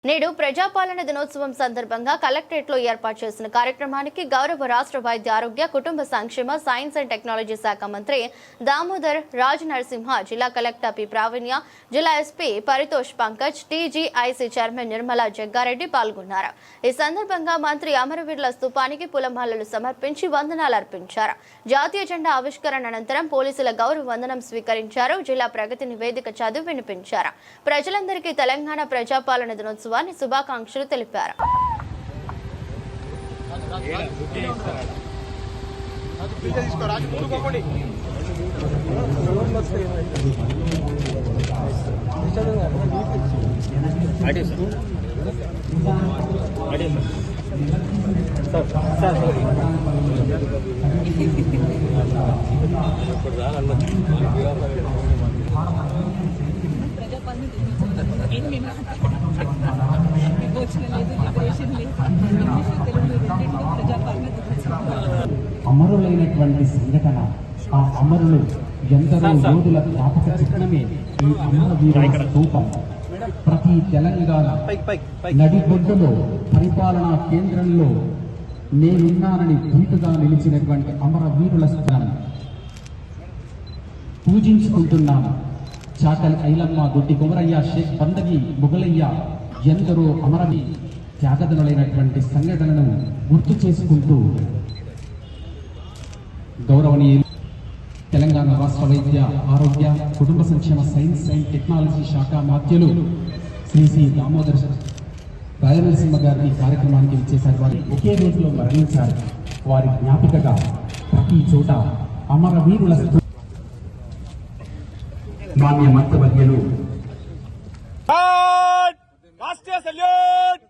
నేడు ప్రజాపాలన దినోత్సవం సందర్భంగా కలెక్టరేట్లో ఏర్పాటు చేసిన కార్యక్రమానికి గౌరవ రాష్ట్ర వైద్య ఆరోగ్య కుటుంబ సంక్షేమ సైన్స్ అండ్ టెక్నాలజీ శాఖ మంత్రి దామోదర్ రాజ్ నరసింహ, జిల్లా కలెక్టర్ పి ప్రావీణ్య, జిల్లా ఎస్పీ పరితోష్ పంకజ్, టీజీఐసీ చైర్మన్ నిర్మలా జగ్గారెడ్డి పాల్గొన్నారు. ఈ సందర్భంగా మంత్రి అమరవీరుల స్తూపానికి పూలమాలలు సమర్పించి వందనాలు అర్పించారు. జాతీయ జెండా ఆవిష్కరణ అనంతరం పోలీసుల గౌరవ వందనం స్వీకరించారు. జిల్లా ప్రగతి నివేదిక చదివి వినిపించారు. ప్రజలందరికీ తెలంగాణ ప్రజాపాలన దినోత్సవం శుభాకాంక్షలు తెలిపారు. అమరులైనటువంటి సంఘటన, ఆ అమరులు ఎందరో యోధుల జ్ఞాపక చిహ్నమే ఈ అమరవీరుల స్తూపం. ప్రతి తెలంగాణ నడిబొడ్డులో పరిపాలనా కేంద్రంలో నేనున్నానని ధీటుగా నిలిచినటువంటి అమరవీరుల స్థానం పూజించుకుంటున్నాము. చాకలి ఐలమ్మ, దొడ్డి కుమరయ్య, షేక్ బందగి, ముగలయ్య ఎందరో అమరవీ త్యాగదనులైనటువంటి సంఘటనలను గుర్తు చేసుకుంటూ గౌరవనీయులు తెలంగాణ రాష్ట్ర వైద్య ఆరోగ్య కుటుంబ సంక్షేమ సైన్స్ అండ్ టెక్నాలజీ శాఖ మాత్యులు శ్రీ దామోదర్ రాజనరసింహ గారిని కార్యక్రమానికి ఇచ్చేశారు. వారి ఒకే రోజులో మరణించారు. వారి జ్ఞాపికగా ప్రతి చోట అమరవీరుల మాన్య మంత్రివర్యులు రాష్ట్రీయ సల్యూట్.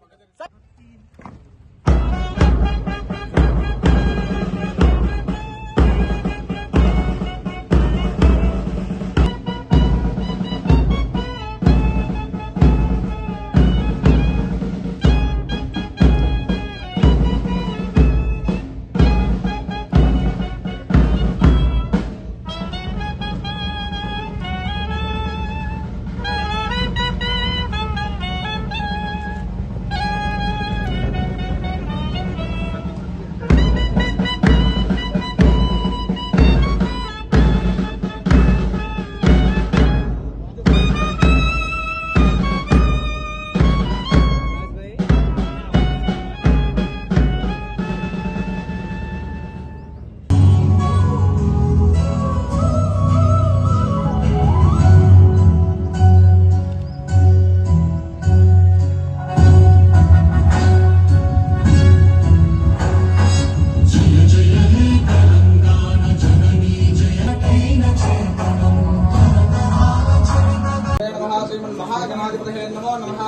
नमो नमः।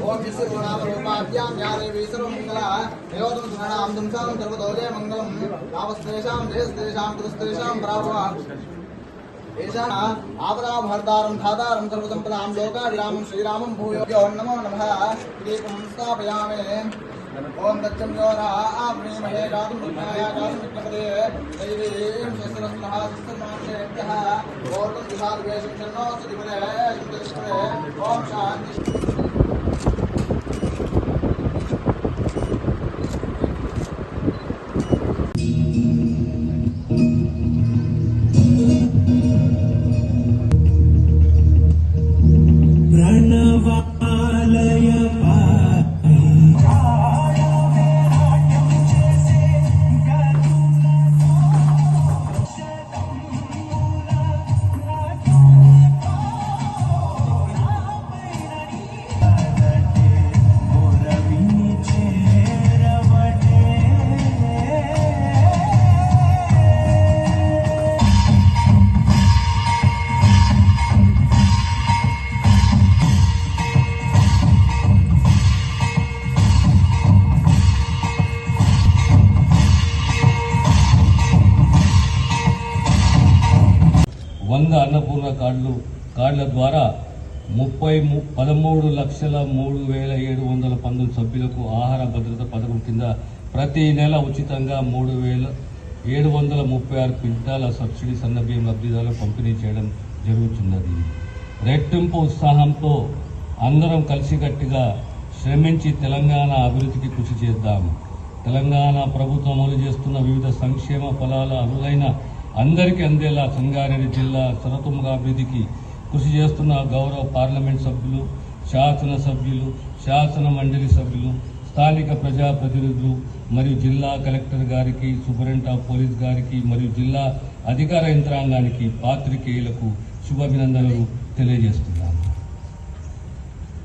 ओम सर्वनामरूपाभ्यां या देवी सर्वमंगला निरोधं सुनानां दुंसां सर्वदोजय मंगलम् आवस्तेषां देशस्तेषां कुतस्तेषां प्राभवा एषान आपदाभर्तारं धातारं सर्वसम्पदां लोकाभिरामं श्रीरामं भूयो नमो नमः। दीपं स्थापयामि। ओम दक्षं योरा आप्रीमहे गातुं विद्याया गातुं विद्यपदे दैवीं शस्त्रस्नः शस्त्रमार्गेभ्यः ओर्वं दिशाद्वेषं शन्नो सुधिपदे शुद्धविष्णवे ओम शान्ति। అన్నపూర్ణ కార్డుల ద్వారా 13,03,719 సభ్యులకు ఆహార భద్రత పథకం కింద ప్రతి నెల ఉచితంగా 3,736 క్వింటాల సబ్సిడీ సన్నబియ్యం లబ్ధిదారులకు పంపిణీ చేయడం జరుగుతున్నది. రెట్టింపు ఉత్సాహంతో అందరం కలిసికట్టుగా శ్రమించి తెలంగాణ అభివృద్ధికి కృషి చేద్దాం. తెలంగాణ ప్రభుత్వం అమలు చేస్తున్న వివిధ సంక్షేమ ఫలాల అర్హులైన అందరికీ అందేలా సంగారెడ్డి జిల్లా సర్వతోముఖ అభివృద్ధికి కృషి చేస్తున్న గౌరవ పార్లమెంట్ సభ్యులు, శాసనసభ్యులు, శాసన మండలి సభ్యులు, స్థానిక ప్రజాప్రతినిధులు మరియు జిల్లా కలెక్టర్ గారికి, సూపరింటెండెంట్ ఆఫ్ పోలీస్ గారికి మరియు జిల్లా అధికార యంత్రాంగానికి, పాత్రికేయులకు శుభాభినందనలు తెలియజేస్తున్నారు.